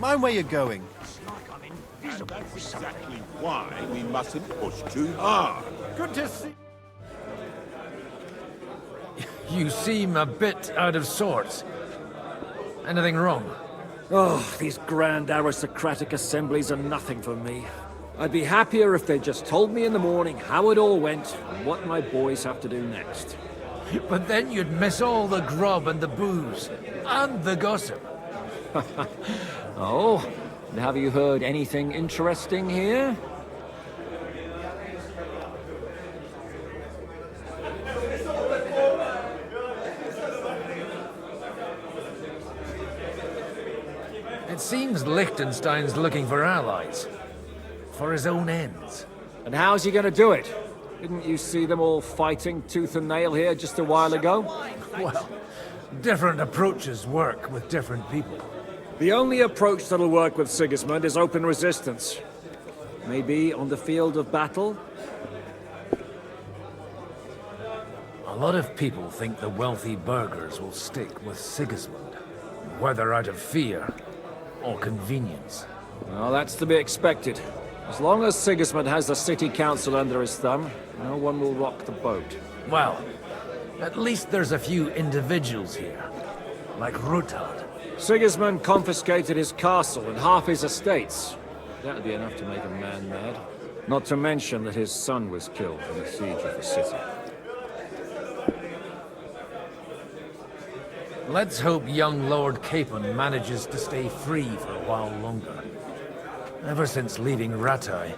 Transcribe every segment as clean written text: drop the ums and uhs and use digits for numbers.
Mind where you're going. And that's exactly why we mustn't push too hard. Good to see... You seem a bit out of sorts. Anything wrong? Oh, these grand aristocratic assemblies are nothing for me. I'd be happier if they just told me in the morning how it all went and what my boys have to do next. But then you'd miss all the grub and the booze, and the gossip. Oh, and have you heard anything interesting here? It seems Liechtenstein's looking for allies. For his own ends. And how's he gonna do it? Didn't you see them all fighting tooth and nail here just a while ago? Well, different approaches work with different people. The only approach that'll work with Sigismund is open resistance. Maybe on the field of battle? A lot of people think the wealthy burghers will stick with Sigismund, whether out of fear or convenience. Well, that's to be expected. As long as Sigismund has the city council under his thumb, no one will rock the boat. Well, at least there's a few individuals here, like Ruthard. Sigismund confiscated his castle and half his estates. That'd be enough to make a man mad. Not to mention that his son was killed in the siege of the city. Let's hope young Lord Capon manages to stay free for a while longer. Ever since leaving Rattay,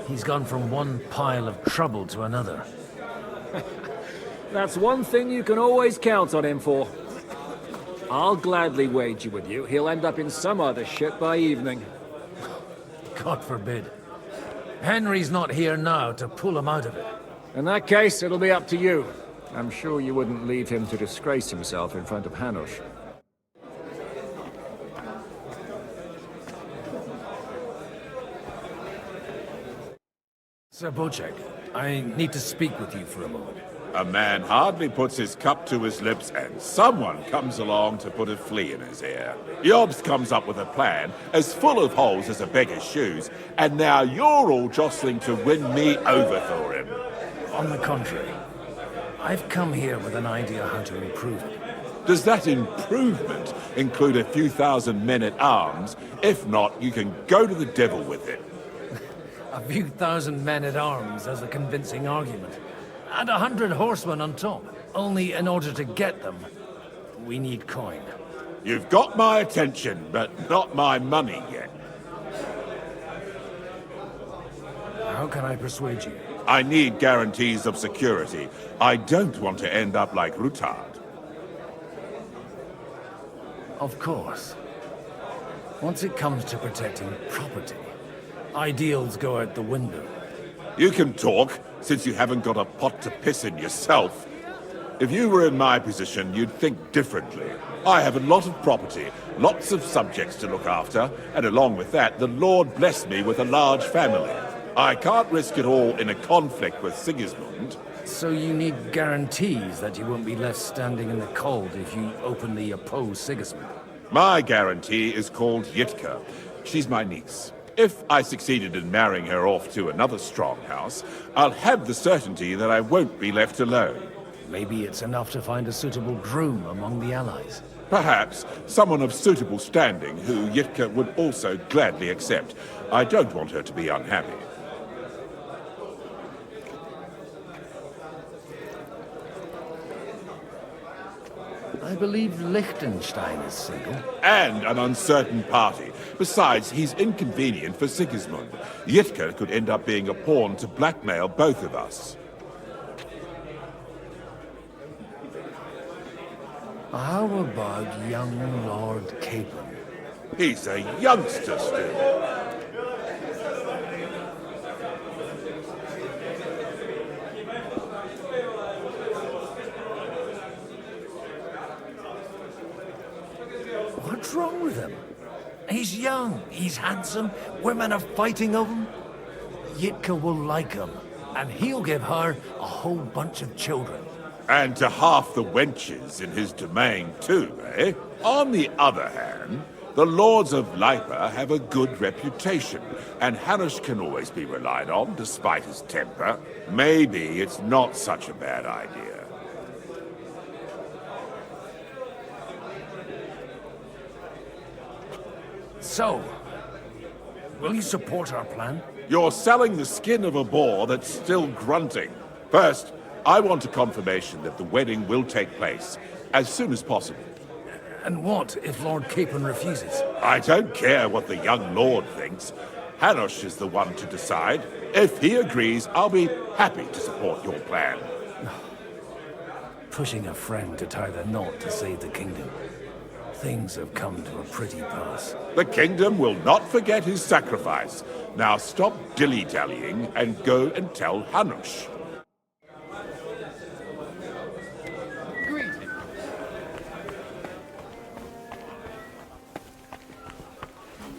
he's gone from one pile of trouble to another. That's one thing you can always count on him for. I'll gladly wager with you he'll end up in some other shit by evening. God forbid. Henry's not here now to pull him out of it. In that case, it'll be up to you. I'm sure you wouldn't leave him to disgrace himself in front of Hanush. Sir Bocek, I need to speak with you for a moment. A man hardly puts his cup to his lips and someone comes along to put a flea in his ear. Yobs comes up with a plan as full of holes as a beggar's shoes, and now you're all jostling to win me over for him. On the contrary, I've come here with an idea how to improve it. Does that improvement include a few thousand men-at-arms? If not, you can go to the devil with it. A few thousand men-at-arms as a convincing argument. And 100 horsemen on top. Only in order to get them, we need coin. You've got my attention, but not my money yet. How can I persuade you? I need guarantees of security. I don't want to end up like Ruthard. Of course. Once it comes to protecting property, ideals go out the window. You can talk, since you haven't got a pot to piss in yourself. If you were in my position, you'd think differently. I have a lot of property, lots of subjects to look after, and along with that, the Lord blessed me with a large family. I can't risk it all in a conflict with Sigismund. So you need guarantees that you won't be left standing in the cold if you openly oppose Sigismund. My guarantee is called Yitka. She's my niece. If I succeeded in marrying her off to another strong house, I'll have the certainty that I won't be left alone. Maybe it's enough to find a suitable groom among the allies. Perhaps someone of suitable standing who Yitka would also gladly accept. I don't want her to be unhappy. I believe Liechtenstein is single. And an uncertain party. Besides, he's inconvenient for Sigismund. Yitka could end up being a pawn to blackmail both of us. How about young Lord Capon? He's a youngster still. What's wrong with him? He's young, he's handsome, women are fighting over him. Yitka will like him, and he'll give her a whole bunch of children. And to half the wenches in his domain too, eh? On the other hand, The Lords of Lipa have a good reputation, and Hanush can always be relied on, despite his temper. Maybe it's not such a bad idea. So, will you support our plan? You're selling the skin of a boar that's still grunting. First, I want a confirmation that the wedding will take place as soon as possible. And what if Lord Capon refuses? I don't care what the young lord thinks. Hanush is the one to decide. If he agrees, I'll be happy to support your plan. Pushing a friend to tie the knot to save the kingdom. Things have come to a pretty pass. The kingdom will not forget his sacrifice. Now stop dilly-dallying and go and tell Hanush.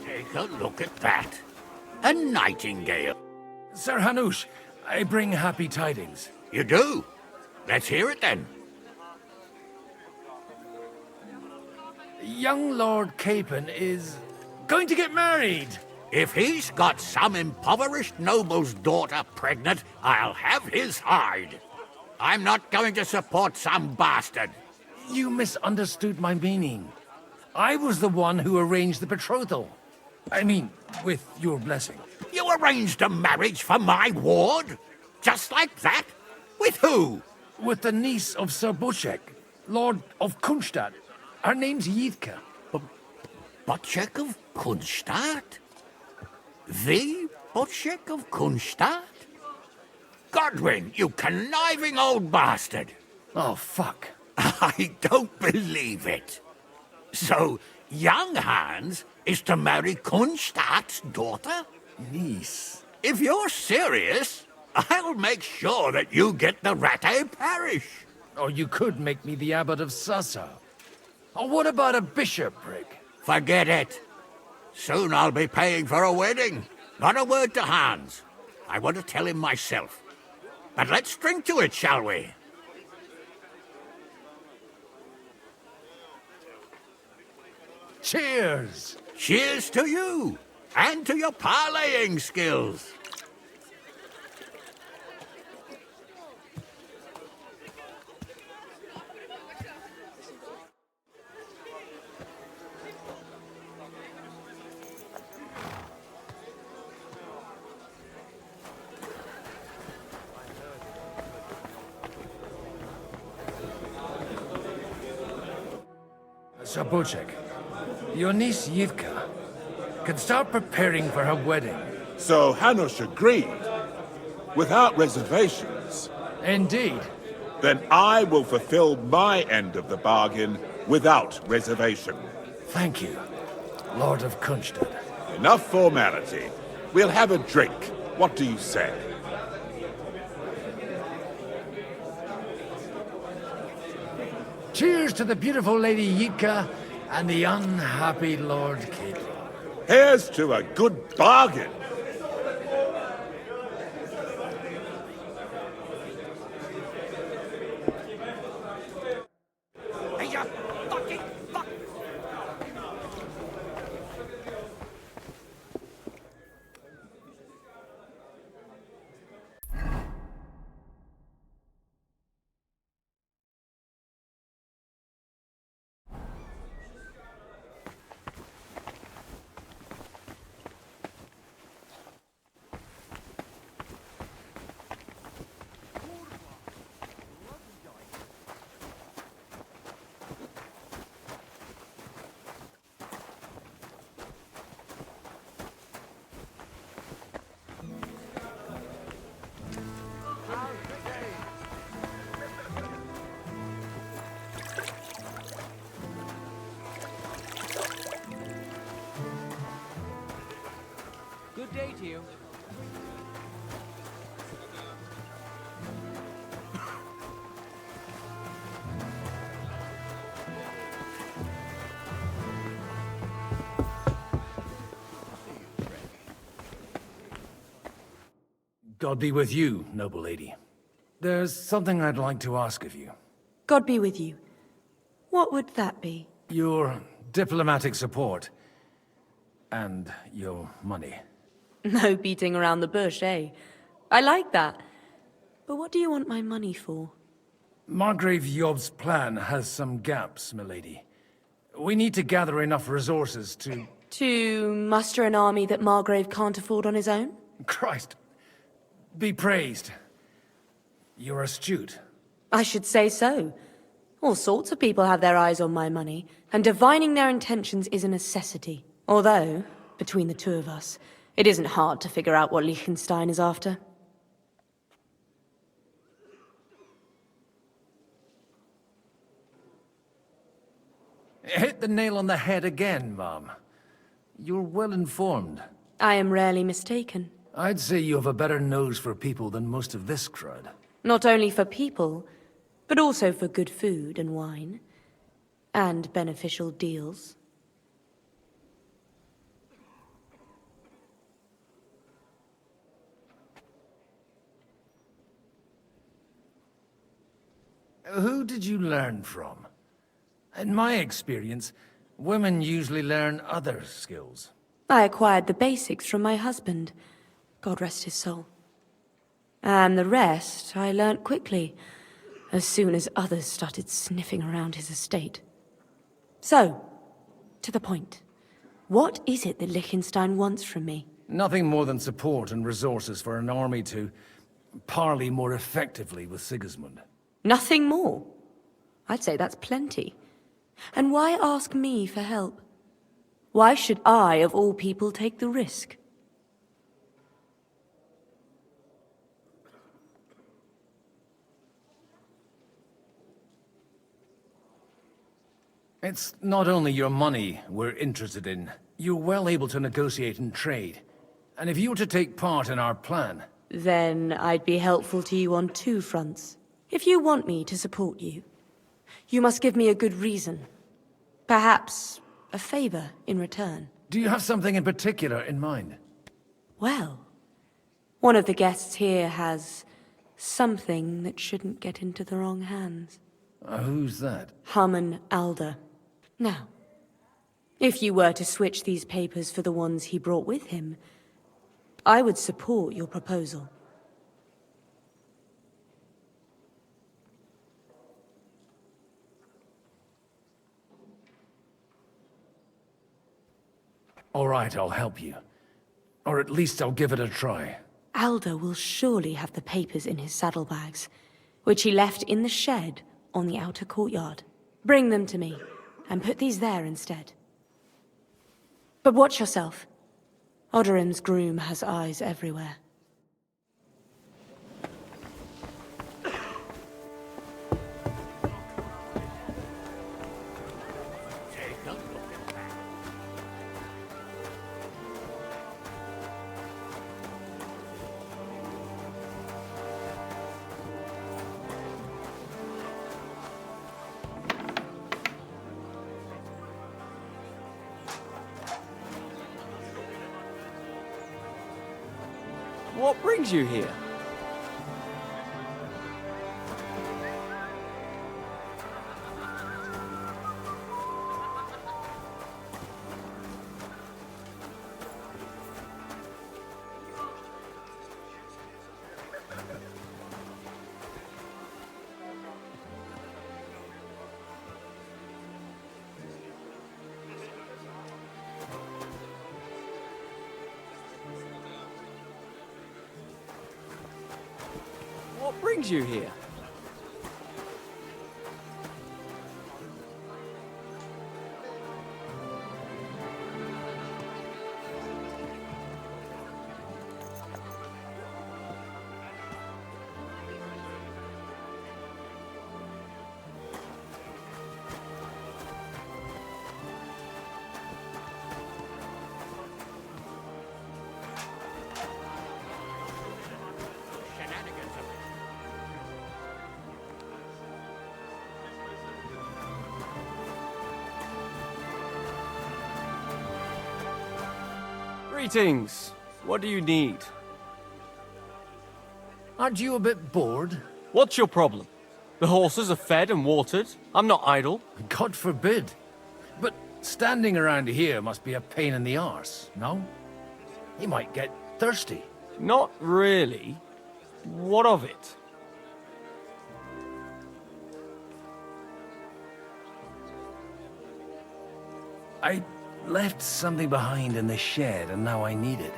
Take a look at that. A nightingale. Sir Hanush, I bring happy tidings. You do? Let's hear it then. Young Lord Capon is going to get married. If he's got some impoverished noble's daughter pregnant, I'll have his hide. I'm not going to support some bastard. You misunderstood my meaning. I was the one who arranged the betrothal. I mean, with your blessing. You arranged a marriage for my ward? Just like that? With who? With the niece of Sir Butchek, Lord of Kunstadt. Her name's Yidka. Butchek of Kunstadt? The Butchek of Kunstadt? Godwin, you conniving old bastard! Oh, fuck. I don't believe it. So, young Hans is to marry Kunstadt's daughter? Niece. If you're serious, I'll make sure that you get the Rattay parish. Or you could make me the abbot of Sassa. Or what about a bishopric? Forget it. Soon I'll be paying for a wedding. Not a word to Hans. I want to tell him myself. But let's drink to it, shall we? Cheers! Cheers to you, and to your parleying skills. Sir Butchek, your niece Yidka can start preparing for her wedding. So Hanush agreed, without reservations. Indeed. Then I will fulfill my end of the bargain without reservation. Thank you, Lord of Kunstadt. Enough formality. We'll have a drink. What do you say? Cheers to the beautiful Lady Yidka and the unhappy Lord Capon. Here's to a good bargain. Hey, you fucking fuck! Good day to you. God be with you, noble lady. There's something I'd like to ask of you. God be with you. What would that be? Your diplomatic support And your money. No beating around the bush, eh? I like that. But what do you want my money for? Margrave Yob's plan has some gaps, milady. We need to gather enough resources to... To muster an army that Margrave can't afford on his own? Christ! Be praised. You're astute. I should say so. All sorts of people have their eyes on my money, and divining their intentions is a necessity. Although, between the two of us, it isn't hard to figure out what Liechtenstein is after. Hit the nail on the head again, Mom. You're well informed. I am rarely mistaken. I'd say you have a better nose for people than most of this crowd. Not only for people, but also for good food and wine. And beneficial deals. Who did you learn from? In my experience, women usually learn other skills. I acquired the basics from my husband. God rest his soul. And the rest I learnt quickly, as soon as others started sniffing around his estate. So, to the point. What is it that Liechtenstein wants from me? Nothing more than support and resources for an army to parley more effectively with Sigismund. Nothing more? I'd say that's plenty. And why ask me for help? Why should I, of all people, take the risk? It's not only your money we're interested in. You're well able to negotiate and trade. And if you were to take part in our plan... Then I'd be helpful to you on two fronts. If you want me to support you, you must give me a good reason. Perhaps a favor in return. Do you have something in particular in mind? Well, one of the guests here has something that shouldn't get into the wrong hands. Who's that? Harmon Alder. Now, if you were to switch these papers for the ones he brought with him, I would support your proposal. All right, I'll help you. Or at least I'll give it a try. Alder will surely have the papers in his saddlebags, which he left in the shed on the outer courtyard. Bring them to me, and put these there instead. But watch yourself. Odorim's groom has eyes everywhere. What brings you here? What brings you here? Greetings. What do you need? Aren't you a bit bored? What's your problem? The horses are fed and watered. I'm not idle. God forbid. But Standing around here must be a pain in the arse, no? He might get thirsty. Not really. What of it? I left something behind in the shed and now I need it.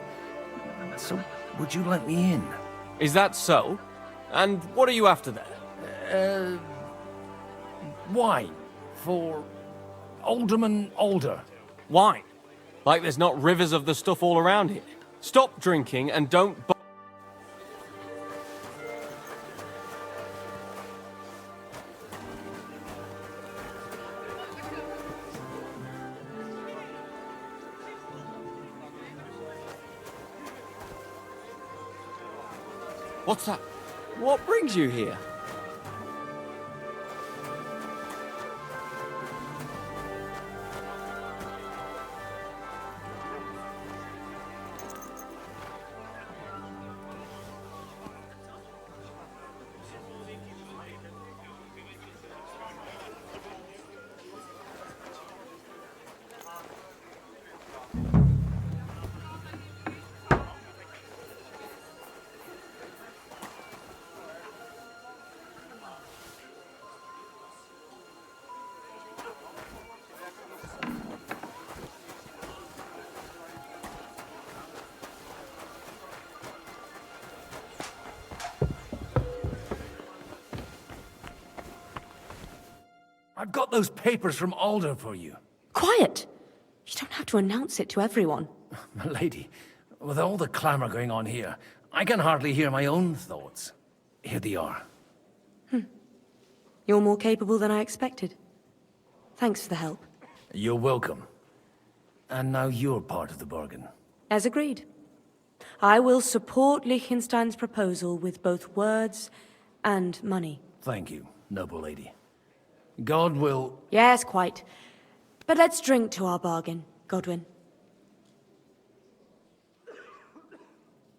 So, would you let me in? Is that so? And what are you after there? Wine. For Alderman Alder. Wine. Like there's not rivers of the stuff all around here. Stop drinking and don't... What's that? What brings you here? I've got those papers from Alder for you. Quiet! You don't have to announce it to everyone. My lady, with all the clamor going on here, I can hardly hear my own thoughts. Here they are. You're more capable than I expected. Thanks for the help. You're welcome. And now you're part of the bargain. As agreed. I will support Liechtenstein's proposal with both words and money. Thank you, noble lady. God will... Yes, quite. But let's drink to our bargain, Godwin.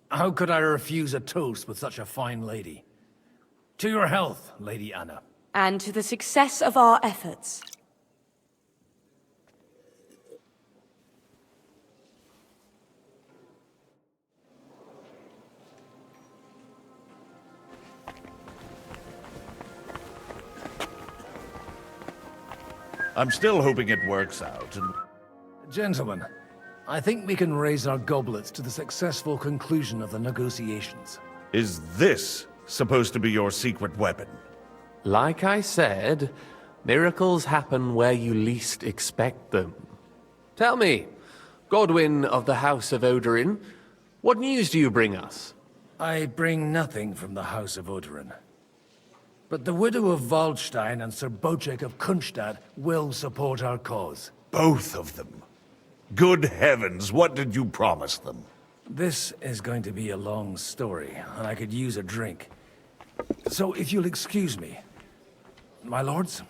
How could I refuse a toast with such a fine lady? To your health, Lady Anna. And to the success of our efforts. I'm still hoping it works out, and... Gentlemen, I think we can raise our goblets to the successful conclusion of the negotiations. Is this supposed to be your secret weapon? Like I said, miracles happen where you least expect them. Tell me, Godwin of the House of Odorin, what news do you bring us? I bring nothing from the House of Odorin. But the widow of Waldstein and Sir Bocek of Kunstadt will support our cause. Both of them. Good heavens, what did you promise them? This is going to be a long story, and I could use a drink. So if you'll excuse me, my lords?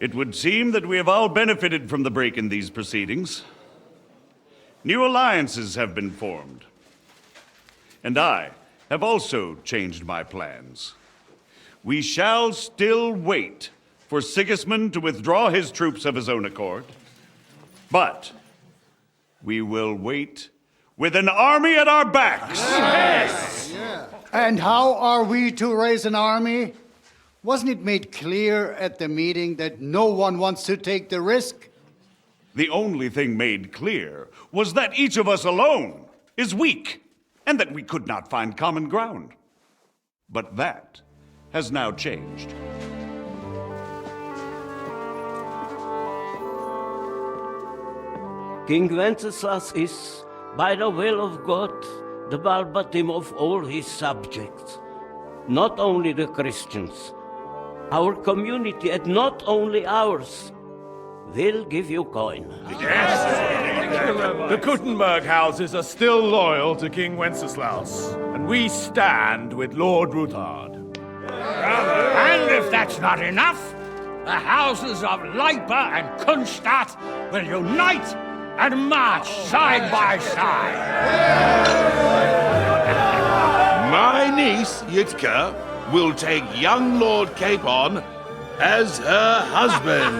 It would seem that we have all benefited from the break in these proceedings. New alliances have been formed. And I have also changed my plans. We shall still wait for Sigismund to withdraw his troops of his own accord. But we will wait with an army at our backs. Yes! Yeah. And how are we to raise an army? Wasn't it made clear at the meeting that no one wants to take the risk? The only thing made clear was that each of us alone is weak, and that we could not find common ground. But that has now changed. King Wenceslas is, by the will of God, the Balbatim of all his subjects. Not only the Christians, our community, and not only ours, will give you coin. The Kuttenberg houses are still loyal to King Wenceslaus, and we stand with Lord Ruthard. And if that's not enough, the houses of Leipa and Kunstadt will unite and march side by side. My niece, Yitka, will take young Lord Capon as her husband.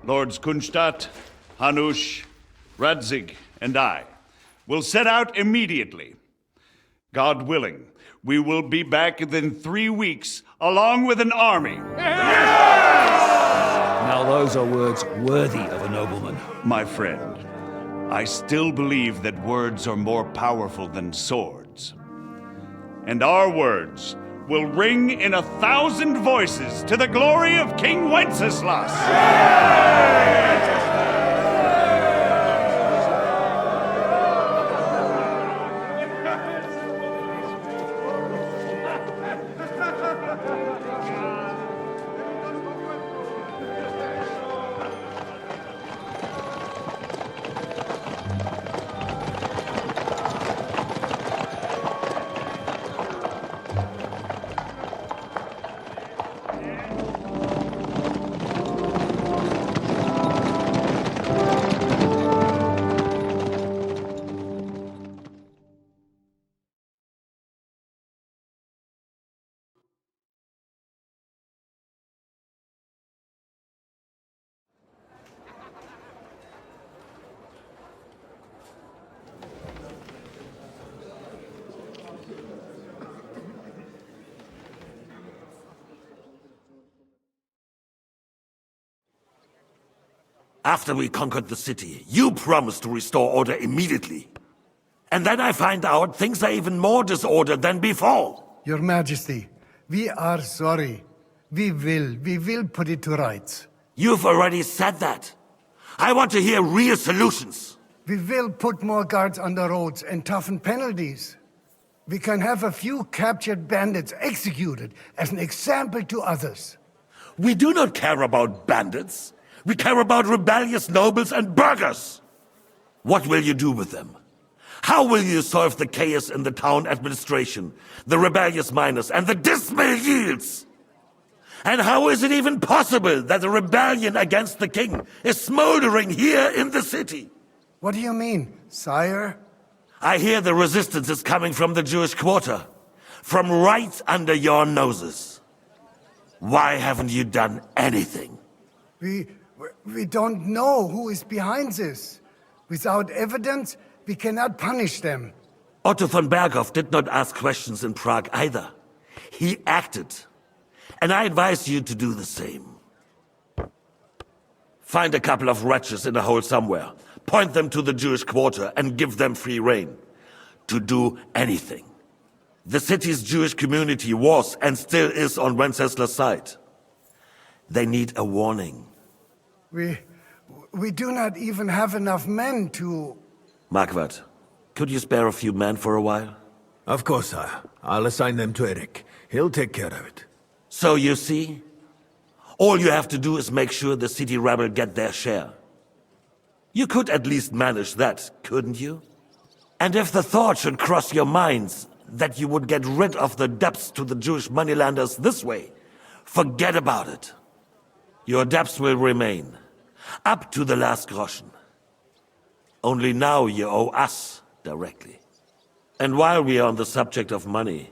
Lords Kunstadt, Hanush, Radzig, and I will set out immediately. God willing, we will be back within 3 weeks, along with an army. Now those are words worthy of a nobleman. My friend, I still believe that words are more powerful than swords. And our words will ring in 1,000 voices to the glory of King Wenceslas. After we conquered the city, you promised to restore order immediately. And then I find out things are even more disordered than before. Your Majesty, we are sorry. We will put it to rights. You've already said that. I want to hear real solutions. We will put more guards on the roads and toughen penalties. We can have a few captured bandits executed as an example to others. We do not care about bandits. We care about rebellious nobles and burghers. What will you do with them? How will you solve the chaos in the town administration, the rebellious miners, and the dismal yields? And how is it even possible that a rebellion against the king is smoldering here in the city? What do you mean, sire? I hear the resistance is coming from the Jewish quarter, from right under your noses. Why haven't you done anything? We don't know who is behind this. Without evidence, we cannot punish them. Otto von Berghoff did not ask questions in Prague either. He acted. And I advise you to do the same. Find a couple of wretches in a hole somewhere, point them to the Jewish quarter, and give them free rein to do anything. The city's Jewish community was and still is on Wenceslas' side. They need a warning. We do not even have enough men to... Marquardt, could you spare a few men for a while? Of course, sire. I'll assign them to Eric. He'll take care of it. So you see, all you have to do is make sure the city rebel get their share. You could at least manage that, couldn't you? And if the thought should cross your minds that you would get rid of the debts to the Jewish moneylenders this way, forget about it. Your debts will remain, up to the last groschen. Only now you owe us directly. And while we are on the subject of money,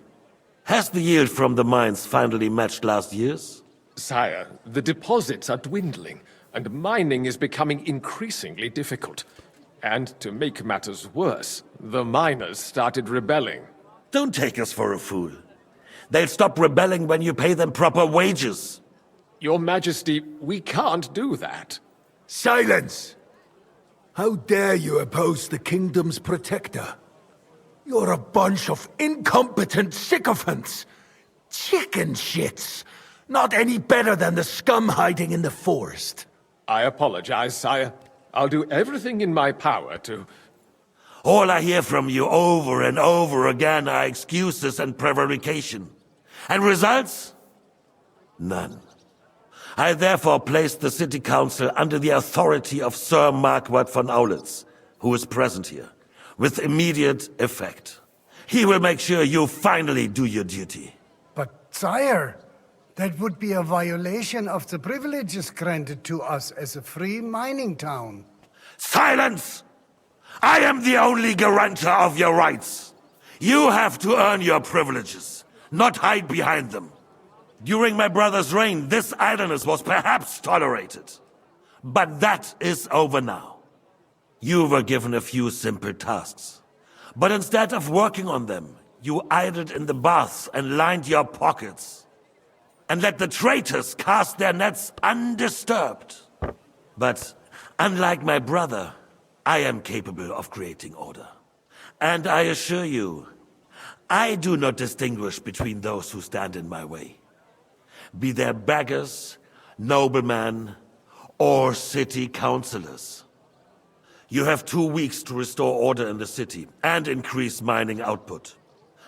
has the yield from the mines finally matched last year's? Sire, the deposits are dwindling, and mining is becoming increasingly difficult. And to make matters worse, the miners started rebelling. Don't take us for a fool. They'll stop rebelling when you pay them proper wages. Your Majesty, we can't do that. Silence! How dare you oppose the kingdom's protector? You're a bunch of incompetent sycophants! Chicken shits! Not any better than the scum hiding in the forest. I apologize, sire. I'll do everything in my power to... All I hear from you over and over again are excuses and prevarication. And results? None. I therefore placed the city council under the authority of Sir Marquardt von Aulitz, who is present here, with immediate effect. He will make sure you finally do your duty. But, sire, that would be a violation of the privileges granted to us as a free mining town. Silence! I am the only guarantor of your rights. You have to earn your privileges, not hide behind them. During my brother's reign, this idleness was perhaps tolerated. But that is over now. You were given a few simple tasks. But instead of working on them, you idled in the baths and lined your pockets. And let the traitors cast their nets undisturbed. But unlike my brother, I am capable of creating order. And I assure you, I do not distinguish between those who stand in my way. Be they beggars, noblemen, or city councillors. You have 2 weeks to restore order in the city and increase mining output.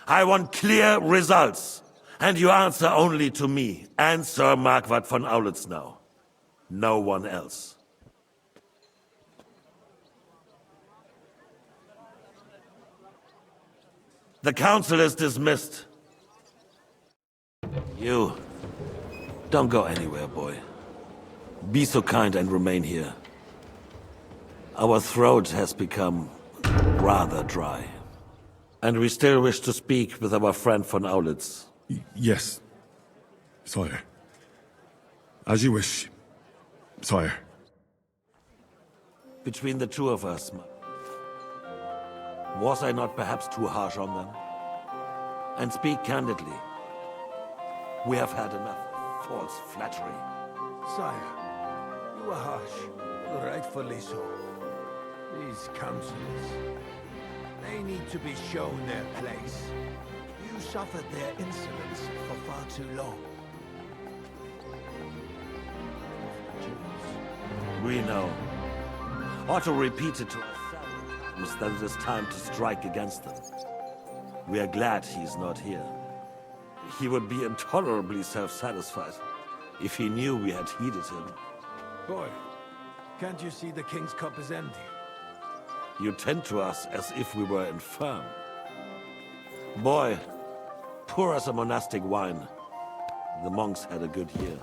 I want clear results, and you answer only to me and Sir Marquardt von Aulitz now. No one else. The council is dismissed. You, don't go anywhere, boy. Be so kind and remain here. Our throat has become rather dry. And we still wish to speak with our friend von Aulitz. Yes, sire. As you wish, sire. Between the two of us, was I not perhaps too harsh on them? And speak candidly. We have had enough false flattery. Sire, you are harsh, rightfully so. These councillors, they need to be shown their place. You suffered their insolence for far too long. We know. Otto repeated to us that it is time to strike against them. We are glad he's not here. He would be intolerably self-satisfied if he knew we had heeded him. Boy, can't you see the king's cup is empty? You tend to us as if we were infirm. Boy, pour us a monastic wine. The monks had a good year.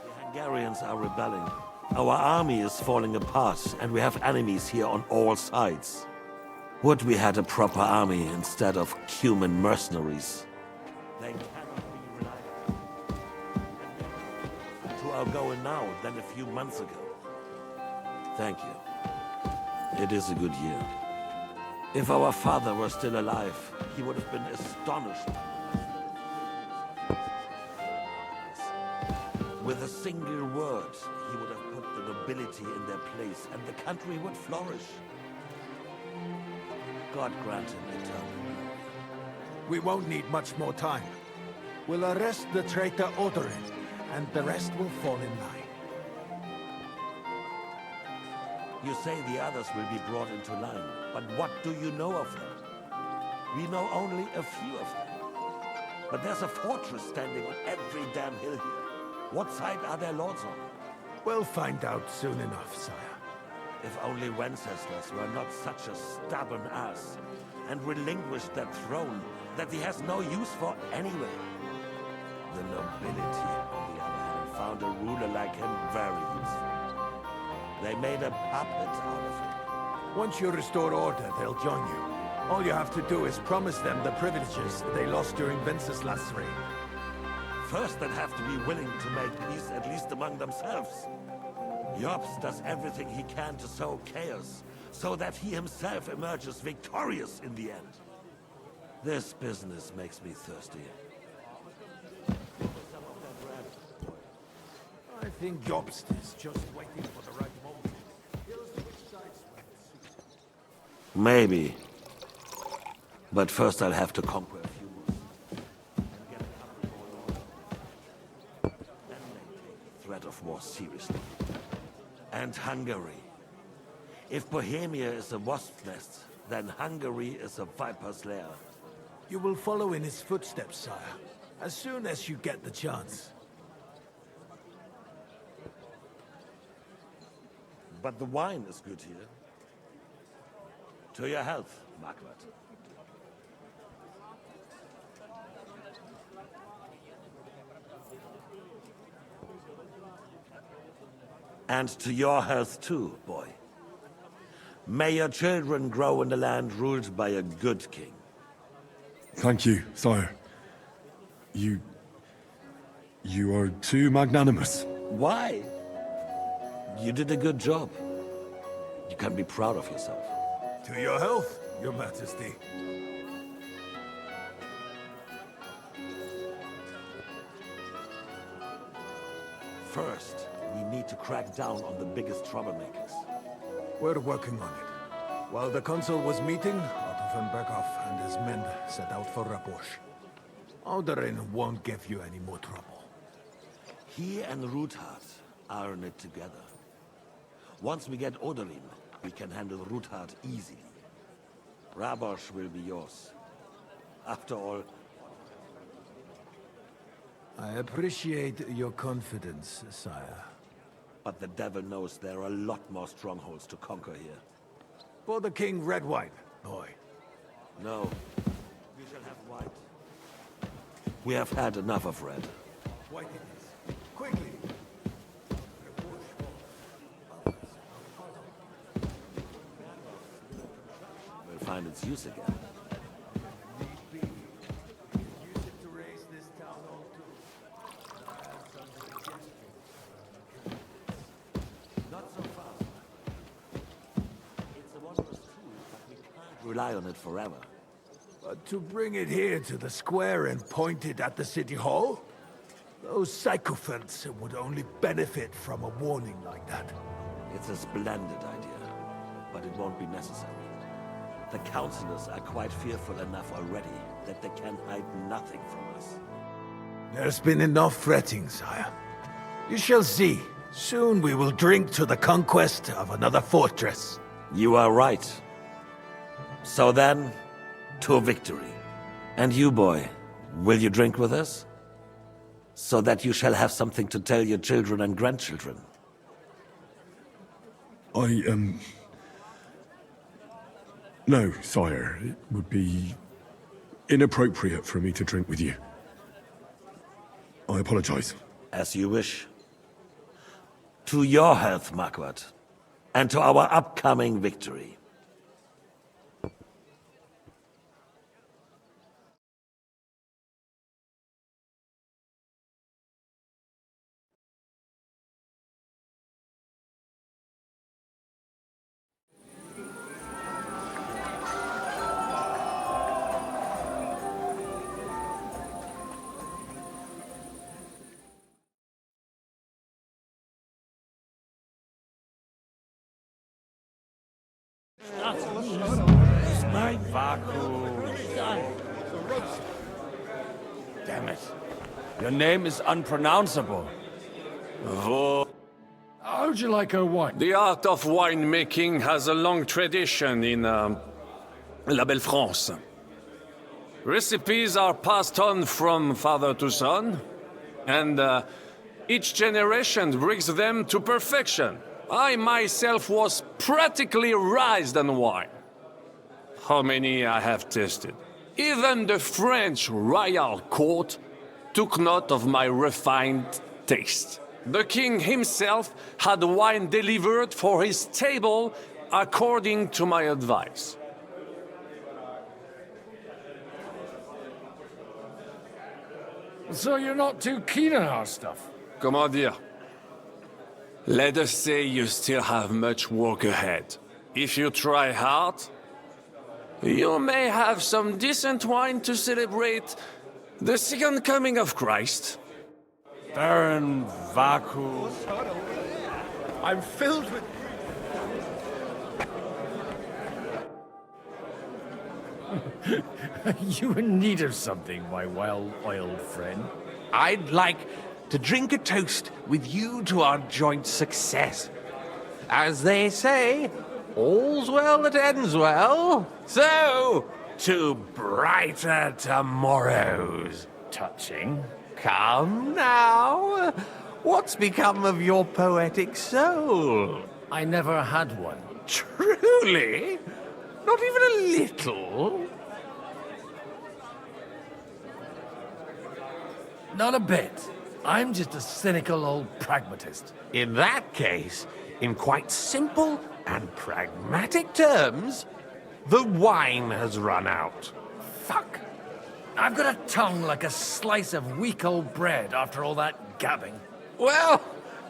The Hungarians are rebelling. Our army is falling apart, and we have enemies here on all sides. Would we had a proper army instead of human mercenaries? They cannot be relied on. To our going now than a few months ago. Thank you. It is a good year. If our father were still alive, he would have been astonished. With a single word, he would have put the nobility in their place, and the country would flourish. God grant him eternal. We won't need much more time. We'll arrest the traitor Odorin, and the rest will fall in line. You say the others will be brought into line, but what do you know of them? We know only a few of them. But there's a fortress standing on every damn hill here. What side are their lords on? We'll find out soon enough, sire. If only Wenceslas were not such a stubborn ass, and relinquished that throne that he has no use for anyway. The nobility, on the other hand, found a ruler like him very useful. They made a puppet out of him. Once you restore order, they'll join you. All you have to do is promise them the privileges they lost during Wenceslas' reign. First, they'd have to be willing to make peace, at least among themselves. Jobst does everything he can to sow chaos, so that he himself emerges victorious in the end. This business makes me thirsty. I think Jobst is just waiting for the right moment. He'll switch sides when it suits him. Maybe. But first I'll have to conquer a few more. And get a couple more lords. Then they take the threat of war seriously. And Hungary. If Bohemia is a wasp's nest, then Hungary is a viper's lair. You will follow in his footsteps, sire, as soon as you get the chance. But the wine is good here. To your health, Margaret. And to your health too, boy. May your children grow in a land ruled by a good king. Thank you, sire. You are too magnanimous. Why? You did a good job. You can be proud of yourself. To your health, your majesty. First, we need to crack down on the biggest troublemakers. We're working on it. While the council was meeting, Otto von Berghoff and his men set out for Rabosch. Alderin won't give you any more trouble. He and Ruthard are in it together. Once we get Oderin, we can handle Ruthard easily. Rabosch will be yours. After all... I appreciate your confidence, sire. But the devil knows there are a lot more strongholds to conquer here. For the king, red wine, boy. No. We shall have white. We have had enough of red. White it is. Quickly! We'll find its use again. Rely on it forever. But to bring it here to the square and point it at the city hall? Those sycophants would only benefit from a warning like that. It's a splendid idea, but it won't be necessary. The councillors are quite fearful enough already that they can hide nothing from us. There's been enough fretting, sire. You shall see. Soon we will drink to the conquest of another fortress. You are right. So then, to victory. And you, boy, will you drink with us? So that you shall have something to tell your children and grandchildren. No, sire. It would be inappropriate for me to drink with you. I apologize. As you wish. To your health, Marquardt. And to our upcoming victory. My Vaku. Damn it. Your name is unpronounceable. How'd you like our wine? The art of winemaking has a long tradition in La Belle France. Recipes are passed on from father to son, and each generation brings them to perfection. I myself was practically raised on wine. How many I have tasted. Even the French royal court took note of my refined taste. The king himself had wine delivered for his table according to my advice. So you're not too keen on our stuff? Comment dire? Let us say you still have much work ahead. If you try hard, you may have some decent wine to celebrate the second coming of Christ. Baron Vaku. I'm filled with... You in need of something, my well-oiled friend? I'd like to drink a toast with you to our joint success. As they say, all's well that ends well. So, to brighter tomorrows. Touching. Come now. What's become of your poetic soul? I never had one. Truly? Not even a little? Not a bit. I'm just a cynical old pragmatist. In that case, in quite simple and pragmatic terms, the wine has run out. Fuck. I've got a tongue like a slice of weak old bread after all that gabbing. Well,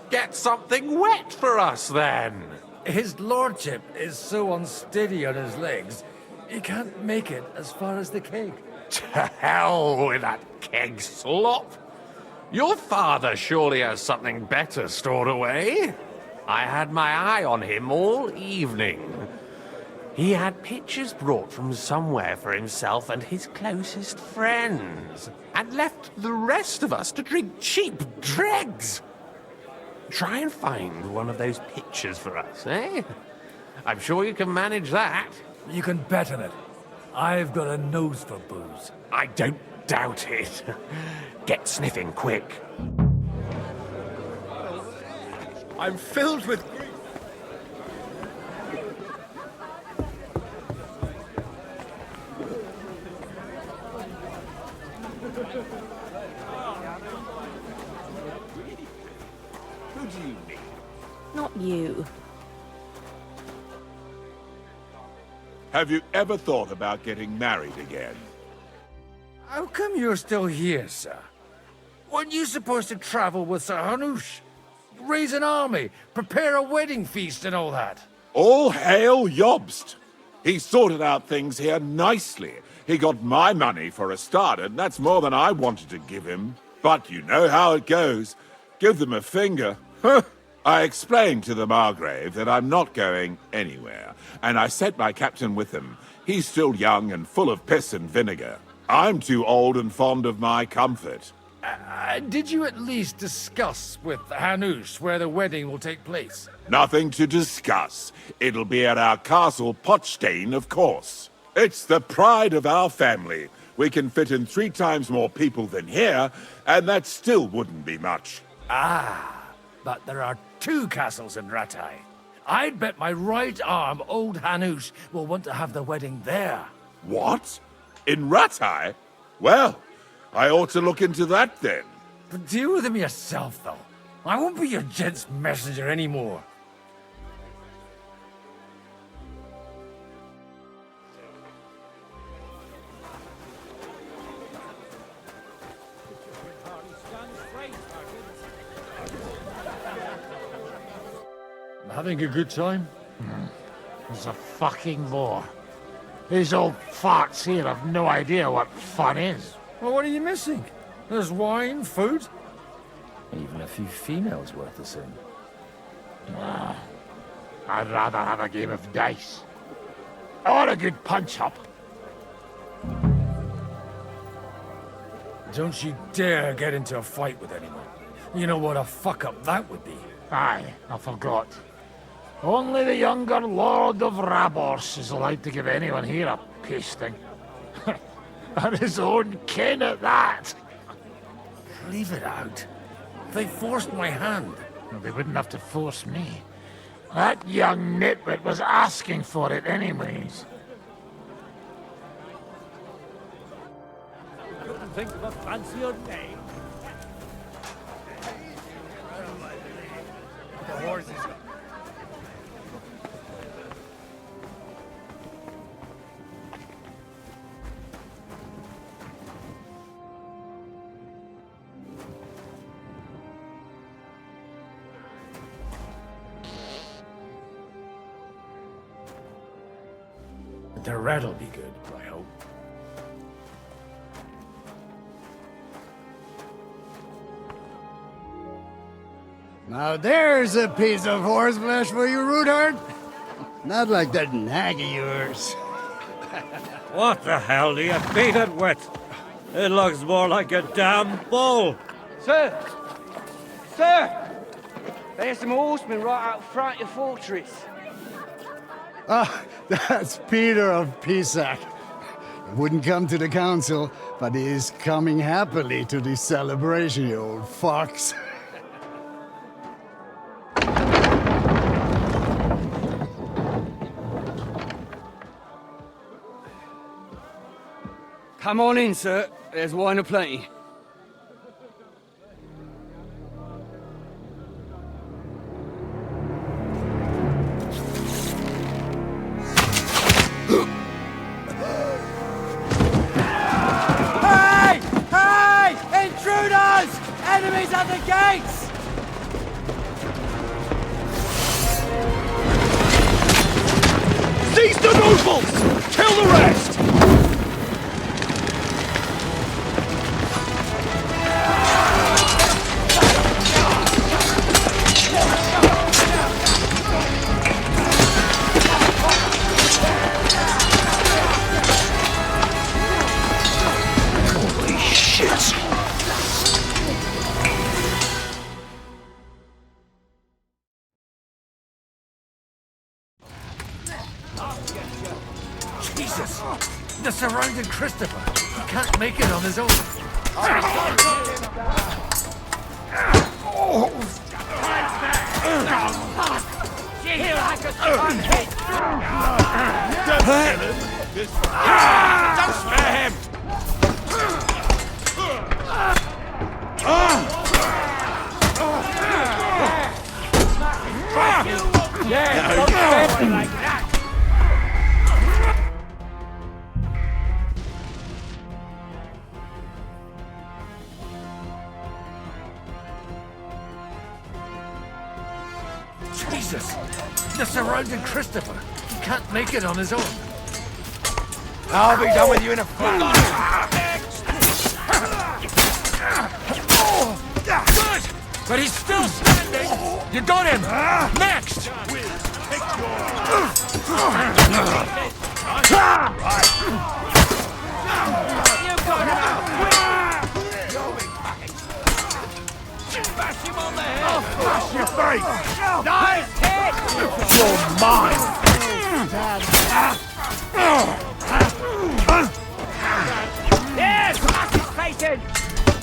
get something wet for us then. His lordship is so unsteady on his legs, he can't make it as far as the keg. To hell with that keg slop. Your father surely has something better stored away. I had my eye on him all evening. He had pictures brought from somewhere for himself and his closest friends, and left the rest of us to drink cheap dregs. Try and find one of those pictures for us, eh? I'm sure you can manage that. You can bet on it. I've got a nose for booze. I don't doubt it. Get sniffing quick. I'm filled with grief. Who do you mean? Not you. Have you ever thought about getting married again? How come you're still here, sir? Weren't you supposed to travel with Sir Hanush? Raise an army, prepare a wedding feast and all that? All hail Jobst! He sorted out things here nicely. He got my money for a start, and that's more than I wanted to give him. But you know how it goes. Give them a finger. I explained to the Margrave that I'm not going anywhere, and I sent my captain with him. He's still young and full of piss and vinegar. I'm too old and fond of my comfort. Did you at least discuss with Hanush where the wedding will take place? Nothing to discuss. It'll be at our castle Potstein, of course. It's the pride of our family. We can fit in 3 times more people than here, and that still wouldn't be much. Ah, but there are 2 castles in Rattay. I'd bet my right arm old Hanush will want to have the wedding there. What? In Rattay? Well, I ought to look into that then. But deal with him yourself, though. I won't be your gent's messenger anymore. Having a good time? There's a fucking bore. These old farts here have no idea what fun is. Well, what are you missing? There's wine, food, even a few females worth the same. I'd rather have a game of dice. Or a good punch-up. Don't you dare get into a fight with anyone. You know what a fuck-up that would be. Aye, I forgot. Only the younger Lord of Rabors is allowed to give anyone here a pasting. And his own kin at that. Leave it out. They forced my hand. Well, they wouldn't have to force me. That young nitwit was asking for it anyways. Couldn't think of a fancier name. The horses. The red'll be good, I hope. Now there's a piece of horseflesh for you, Rootheart. Not like that nag of yours. What the hell do you beat it with? It looks more like a damn bull. Sir! Sir! There's some horsemen right out front of the fortress. Ah, that's Peter of Pisac. He wouldn't come to the council, but he is coming happily to the celebration, you old fox. Come on in, sir. There's wine aplenty. Hey! Hey! Intruders! Enemies at the gates! Seize the nobles! Kill the rest! Holy shit! Jesus! They're surrounding Christopher. He can't make it on his own. Don't spare him! Jesus! They're surrounding Christopher. He can't make it on his own. I'll be done with you in a flash. Good! But he's still standing! You got him! Next! Bash him on the head! Bash your face! Nice hit! You're mine! Yes! Smash his face in!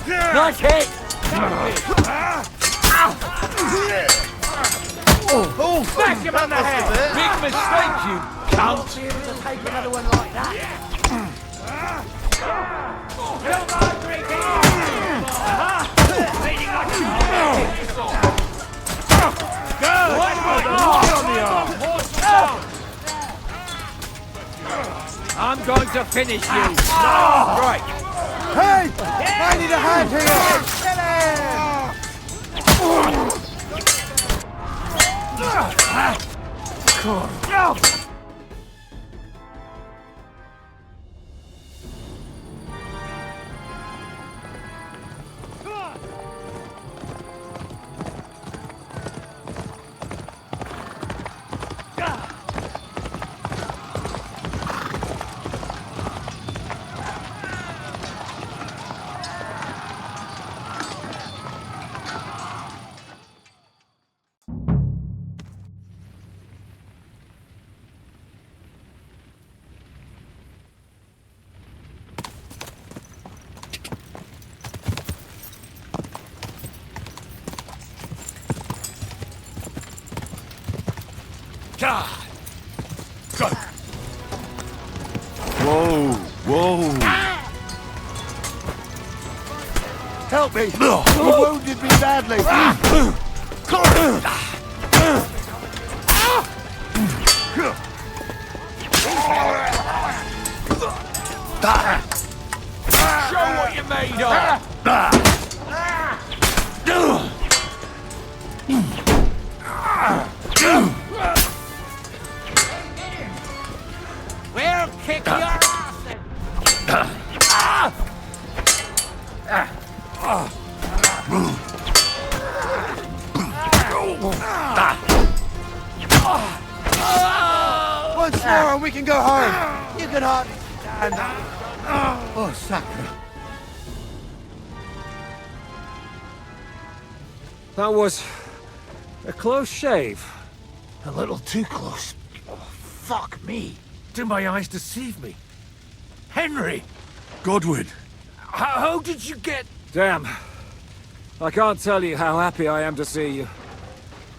Nice hit! Oh, Smash him on the head! big mistake, you cunt! Be able to take another one like that. Come on, Greeky! Bleeding like I'm going to finish you. Right. Hey! I need a hand here! God! Go! Whoa! Whoa! Help me! You wounded me badly! Show what you're made of! We'll kick your ass in. Once more and we can go home! You can hardly stand up. Oh, Sacre. That was a close shave. A little too close. Oh, fuck me. Do my eyes deceive me? Henry! Godwin! How did you get... Damn. I can't tell you how happy I am to see you.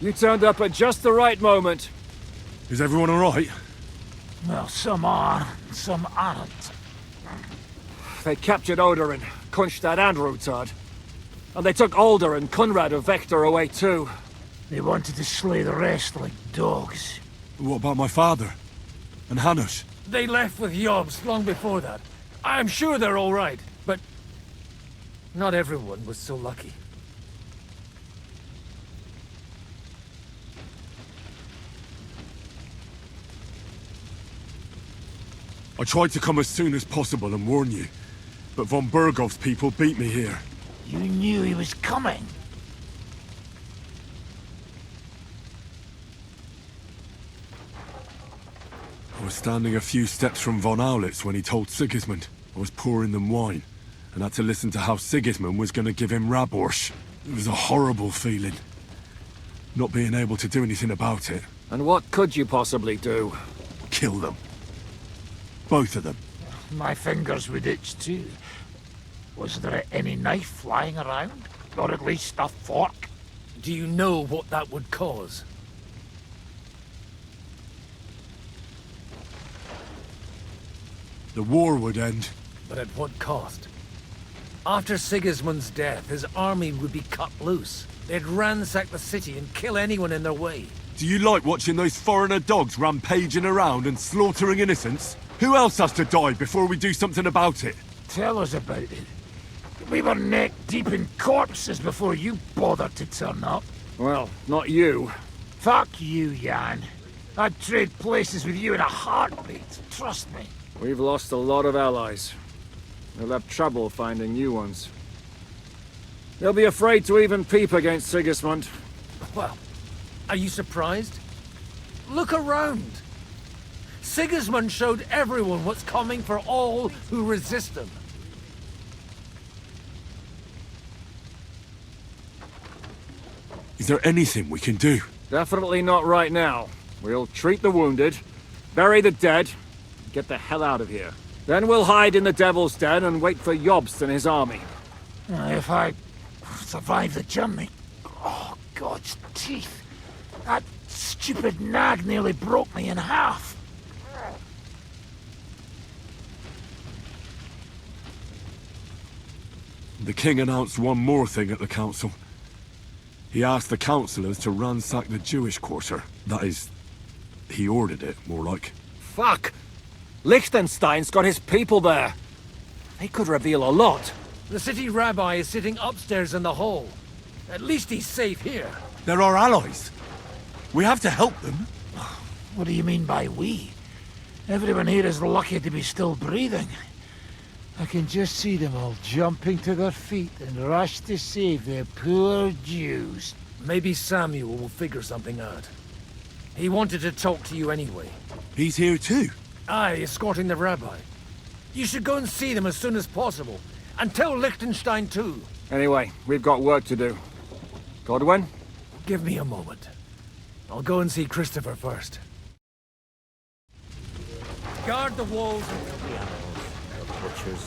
You turned up at just the right moment. Is everyone all right? Well, some are, some aren't. They captured Odorin, Kunstad and Rutard. And they took Alder and Kunrad of Vector away too. They wanted to slay the rest like dogs. What about my father? And Hanush? They left with Yobs long before that. I'm sure they're all right, but not everyone was so lucky. I tried to come as soon as possible and warn you, but von Bergov's people beat me here. You knew he was coming. I was standing a few steps from von Aulitz when he told Sigismund I was pouring them wine, and had to listen to how Sigismund was going to give him Raborsch. It was a horrible feeling, not being able to do anything about it. And what could you possibly do? Kill them. Both of them. My fingers would itch too. Was there any knife flying around? Or at least a fork? Do you know what that would cause? The war would end. But at what cost? After Sigismund's death, his army would be cut loose. They'd ransack the city and kill anyone in their way. Do you like watching those foreigner dogs rampaging around and slaughtering innocents? Who else has to die before we do something about it? Tell us about it. We were neck deep in corpses before you bothered to turn up. Well, not you. Fuck you, Jan. I'd trade places with you in a heartbeat. Trust me. We've lost a lot of allies. We'll have trouble finding new ones. They'll be afraid to even peep against Sigismund. Well, are you surprised? Look around. Sigismund showed everyone what's coming for all who resist him. Is there anything we can do? Definitely not right now. We'll treat the wounded, bury the dead, get the hell out of here. Then we'll hide in the Devil's Den and wait for Jobst and his army. If I survive the journey... Oh, God's teeth. That stupid nag nearly broke me in half. The king announced one more thing at the council. He asked the councillors to ransack the Jewish quarter. That is, he ordered it, more like. Fuck! Liechtenstein's got his people there. They could reveal a lot. The city rabbi is sitting upstairs in the hall. At least he's safe here. They're our allies. We have to help them. What do you mean by we? Everyone here is lucky to be still breathing. I can just see them all jumping to their feet and rush to save their poor Jews. Maybe Samuel will figure something out. He wanted to talk to you anyway. He's here too? Aye, escorting the rabbi. You should go and see them as soon as possible. And tell Liechtenstein too. Anyway, we've got work to do. Godwin? Give me a moment. I'll go and see Christopher first. Guard the walls until the animals. Butchers.